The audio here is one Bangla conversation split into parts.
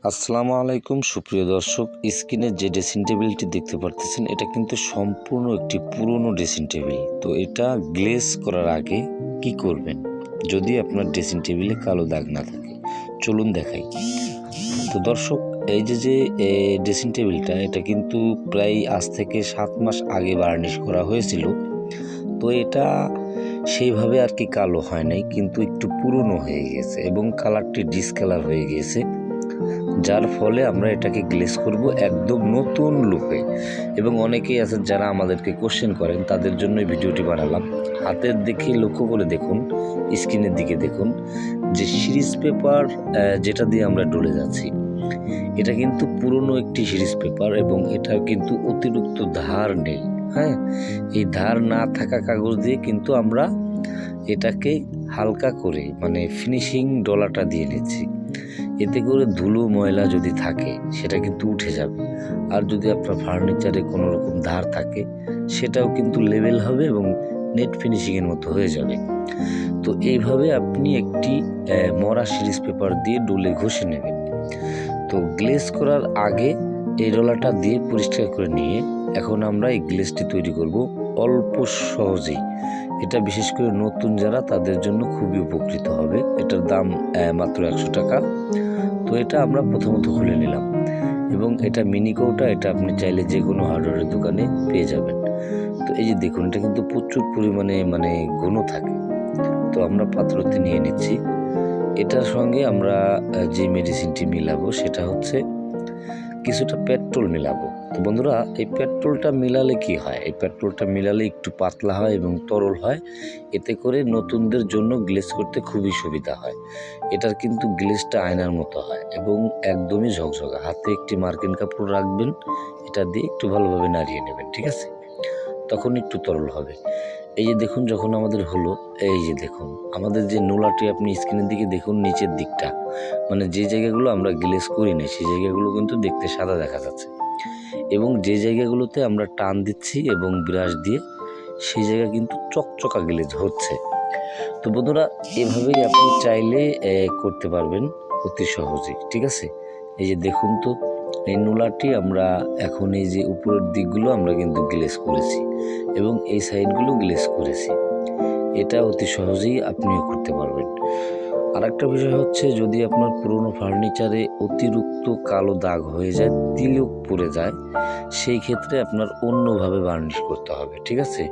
আসসালামু আলাইকুম সুপ্রিয় দর্শক, স্ক্রিনে যে ড্রেসিং টেবিলটি দেখতে পারতেছেন এটা কিন্তু সম্পূর্ণ একটি পুরনো ড্রেসিং টেবিল। তো এটা গ্লেজ করার আগে কি করবেন যদি আপনার ড্রেসিং টেবিলে কালো দাগ না থাকে, চলুন দেখাই। তো দর্শক, এই যে ড্রেসিং টেবিলটা এটা কিন্তু প্রায় আজ থেকে 7 মাস আগে বার্নিশ করা হয়েছিল। তো এটা সেইভাবে আর কি কালো হয় নাই, কিন্তু একটু পুরনো হয়ে গেছে এবং কালারটি ডিসকালার হয়ে গিয়েছে, যার ফলে আমরা এটাকে গ্লেজ করব একদম নতুন লুকে। এবং অনেকেই আছেন যারা আমাদেরকে কোশ্চেন করেন, তাদের জন্য এই ভিডিওটি বানালাম। হাতের দিকে লক্ষ্য করে দেখুন, স্ক্রিনের দিকে দেখুন যে সিরিজ পেপার যেটা দিয়ে আমরা ডলে যাচ্ছি, এটা কিন্তু পুরনো একটি সিরিজ পেপার এবং এটার কিন্তু অতিরিক্ত ধার নেই। হ্যাঁ, এই ধার না থাকা কাগজ দিয়ে কিন্তু আমরা এটাকে হালকা করে মানে ফিনিশিং ডলাটা দিয়ে নিচ্ছি। এতে করে ধুলো ময়লা যদি থাকে সেটা কিন্তু উঠে যাবে, আর যদি আপনার ফার্নিচারে কোনো রকম ধার থাকে সেটাও কিন্তু লেভেল হবে এবং নেট ফিনিশিংয়ের মতো হয়ে যাবে। তো এইভাবে আপনি একটি মরা সিরিজ পেপার দিয়ে ডলে ঘষে নেবেন। তো গ্লেজ করার আগে এই ডলাটা দিয়ে পরিষ্কার করে নিয়ে এখন আমরা এই গ্লেজটি তৈরি করব অল্প সহজেই। এটা বিশেষ করে নতুন যারা, তাদের জন্য খুবই উপকৃত হবে। এটার দাম মাত্র 100 টাকা। তো এটা আমরা প্রথমত খুলে নিলাম এবং এটা মিনি কৌটা, এটা আপনি চাইলে যে কোনো হার্ডওয়্যারের দোকানে পেয়ে যাবেন। তো এই যে দেখুন, এটা কিন্তু প্রচুর পরিমাণে ঘন থাকে। তো আমরা পাত্রতে নিয়ে নিচ্ছি। এটার সঙ্গে আমরা যে মেডিসিনটি মিলাবো সেটা হচ্ছে কিছুটা পেট্রোল মিলাবো। তো বন্ধুরা, এই পেট্রোলটা মিলালে কি হয়? এই পেট্রোলটা মিলালে একটু পাতলা হয় এবং তরল হয়। এতে করে নতুনদের জন্য গ্লেজ করতে খুবই সুবিধা হয়। এটার কিন্তু গ্লেজটা আয়নার মতো হয় এবং একদমই ঝকঝকা। হাতে একটি মার্কিন কাপড় রাখবেন, এটা দিয়ে একটু ভালোভাবে নাড়িয়ে নেবেন, ঠিক আছে? তখন একটু তরল হবে। এই যে দেখুন, যখন আমাদের হলো, এই যে দেখুন আমাদের যে নোলাটি, আপনি স্ক্রিনের দিকে দেখুন, নিচের দিকটা মানে যে জায়গাগুলো আমরা গ্লেজ করি না সেই জায়গাগুলো কিন্তু দেখতে সাদা দেখা যাচ্ছে, এবং যে জায়গাগুলোতে আমরা টান দিচ্ছি এবং ব্রাশ দিয়ে সেই জায়গা কিন্তু চকচকা গ্লেজ হচ্ছে। তো বন্ধুরা, এভাবেই আপনি চাইলে করতে পারবেন অতি সহজেই, ঠিক আছে? এই যে দেখুন, তো এই নোলাটি আমরা এখন এই যে উপরের দিকগুলো আমরা কিন্তু গ্লেজ করেছি এবং এই সাইডগুলো গ্লেজ করেছি। এটা অতি সহজেই আপনিও করতে পারবেন। আর একটা বিষয় হচ্ছে, যদি আপনার পুরনো ফার্নিচারে অতিরিক্ত কালো দাগ হয়ে যায়, তিলক পড়ে যায়, সেই ক্ষেত্রে আপনার অন্যভাবে বার্নিশ করতে হবে, ঠিক আছে?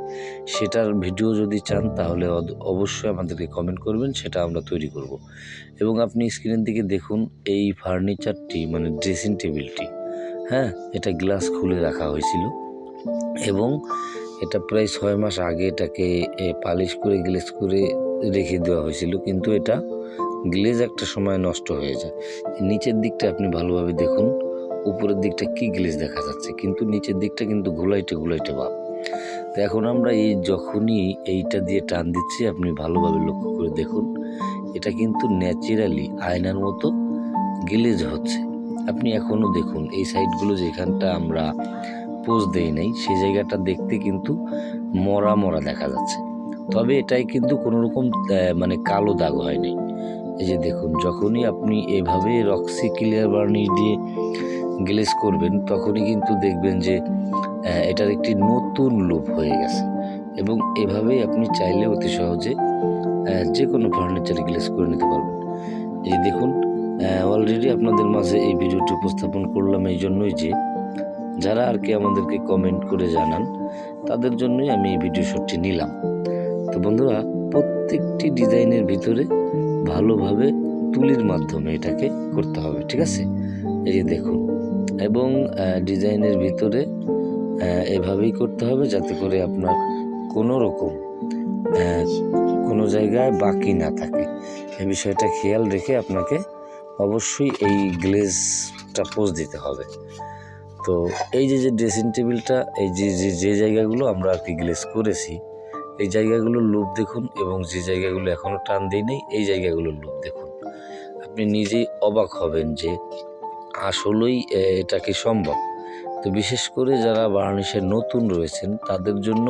সেটার ভিডিও যদি চান তাহলে অবশ্যই আমাদেরকে কমেন্ট করবেন, সেটা আমরা তৈরি করব। এবং আপনি স্ক্রিনের দিকে দেখুন, এই ফার্নিচারটি মানে ড্রেসিং টেবিলটি, হ্যাঁ, এটা গ্লাস খুলে রাখা হয়েছিল এবং এটা প্রায় 6 মাস আগে এটাকে পালিশ করে গ্লেজ করে রেখে দেওয়া হয়েছিল, কিন্তু এটা গ্লেজ একটা সময় নষ্ট হয়ে যায়। নিচের দিকটা আপনি ভালোভাবে দেখুন, উপরের দিকটা কি গ্লেজ দেখা যাচ্ছে, কিন্তু নিচের দিকটা কিন্তু ঘোলাইটে ভাব। তো এখন আমরা এই যখনই এইটা দিয়ে টান দিচ্ছি, আপনি ভালোভাবে লক্ষ্য করে দেখুন, এটা কিন্তু ন্যাচারালি আয়নার মতো গ্লেজ হচ্ছে। আপনি এখনও দেখুন, এই সাইডগুলো যেখানটা আমরা পোজ দেই নাই সেই জায়গাটা দেখতে কিন্তু মরা দেখা যাচ্ছে, তবে এটাই কিন্তু কোনো রকম মানে কালো দাগ হয়নি। এই যে দেখুন, যখনই আপনি এভাবে রক্সি ক্লিয়ার বার্নিশ দিয়ে গ্লেজ করবেন, তখনই কিন্তু দেখবেন যে এটার একটি নতুন লুক হয়ে গেছে। এবং এভাবেই আপনি চাইলে অতি সহজে যে কোনো ফার্নিচারে গ্লেজ করে নিতে পারবেন। এই যে দেখুন, অলরেডি আপনাদের মাঝে এই ভিডিওটি উপস্থাপন করলাম এই জন্যই যে যারা আর কি আমাদেরকে কমেন্ট করে জানান, তাদের জন্যই আমি এই ভিডিও শুটটি নিলাম। তো বন্ধুরা, প্রত্যেকটি ডিজাইনের ভিতরে ভালোভাবে তুলির মাধ্যমে এটাকে করতে হবে, ঠিক আছে? এই যে দেখুন, এবং ডিজাইনের ভিতরে এভাবেই করতে হবে যাতে করে আপনার কোনো রকম কোনো জায়গায় বাকি না থাকে। এই বিষয়টা খেয়াল রেখে আপনাকে অবশ্যই এই গ্লেজটা পোজ দিতে হবে। তো এই যে ড্রেসিং টেবিলটা, এই যে জায়গাগুলো আমরা আর কি গ্লেজ করেছি, এই জায়গাগুলোর লুক দেখুন, এবং যে জায়গাগুলো এখনও টান দিই নেই এই জায়গাগুলোর লুক দেখুন। আপনি নিজেই অবাক হবেন যে আসলেই এটা কি সম্ভব। তো বিশেষ করে যারা বার্নিশে নতুন রয়েছেন তাদের জন্য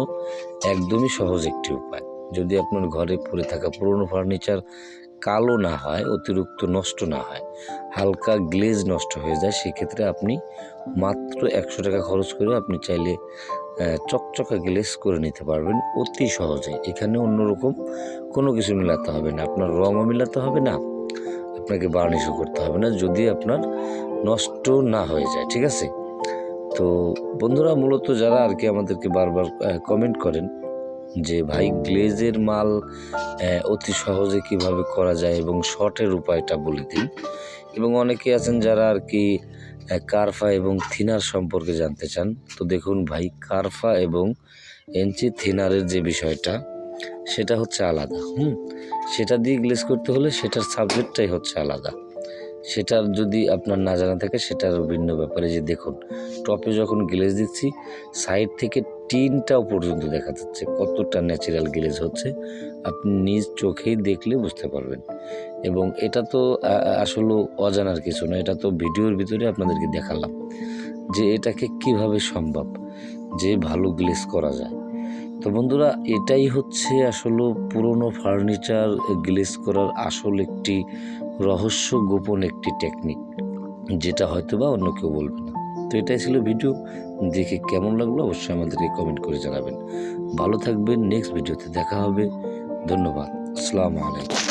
একদমই সহজ একটি উপায়। যদি আপনার ঘরে পড়ে থাকা পুরনো ফার্নিচার কালো না হয়, অতিরিক্ত নষ্ট না হয়, হালকা গ্লেজ নষ্ট হয়ে যায়, সেক্ষেত্রে আপনি মাত্র 100 টাকা খরচ করে আপনি চাইলে চকচকা গ্লেজ করে নিতে পারবেন অতি সহজে। এখানে অন্যরকম কোনো কিছু মেলাতে হবে না, আপনার রঙও মেলাতে হবে না, আপনাকে বার্নিশও করতে হবে না, যদি আপনার নষ্ট না হয়ে যায়। ঠিক আছে? তো বন্ধুরা, মূলত যারা আর কি আমাদেরকে বারবার কমেন্ট করেন যে ভাই গ্লেজের মাল অতি সহজে কিভাবে করা যায় এবং শর্টের উপায়টা বলে দিন, এবং অনেকে আছেন যারা আর কি কারফা এবং থিনার সম্পর্কে জানতে চান। তো দেখুন ভাই, কারফা এবং এনচি থিনারের যে বিষয়টা সেটা হচ্ছে আলাদা। সেটা দিয়ে গ্লেজ করতে হলে সেটার সাবজেক্টটাই হচ্ছে আলাদা। সেটার যদি আপনার না জানা থাকে সেটার ভিন্ন ব্যাপারে। যে দেখুন, টপে যখন গ্লেজ দিচ্ছি সাইড থেকে টিনটাও পর্যন্ত দেখা যাচ্ছে কতটা ন্যাচারাল গ্লেজ হচ্ছে, আপনি নিজ চোখেই দেখলে বুঝতে পারবেন। এবং এটা তো আসলে অজানার কিছু না, এটা তো ভিডিওর ভিতরে আপনাদেরকে দেখালাম যে এটাকে কিভাবে সম্ভব যে ভালো গ্লেজ করা যায়। তো বন্ধুরা, এটাই হচ্ছে আসলে পুরনো ফার্নিচার গ্লেজ করার আসল একটি রহস্য, গোপন একটি টেকনিক, যেটা হয়তো বা অন্য কেউ বলবে না। তো এটাই ছিল ভিডিও। দেখে কেমন লাগলো অবশ্যই আমাদেরকে কমেন্ট করে জানাবেন। ভালো থাকবেন, নেক্সট ভিডিওতে দেখা হবে। ধন্যবাদ। আসসালামু আলাইকুম।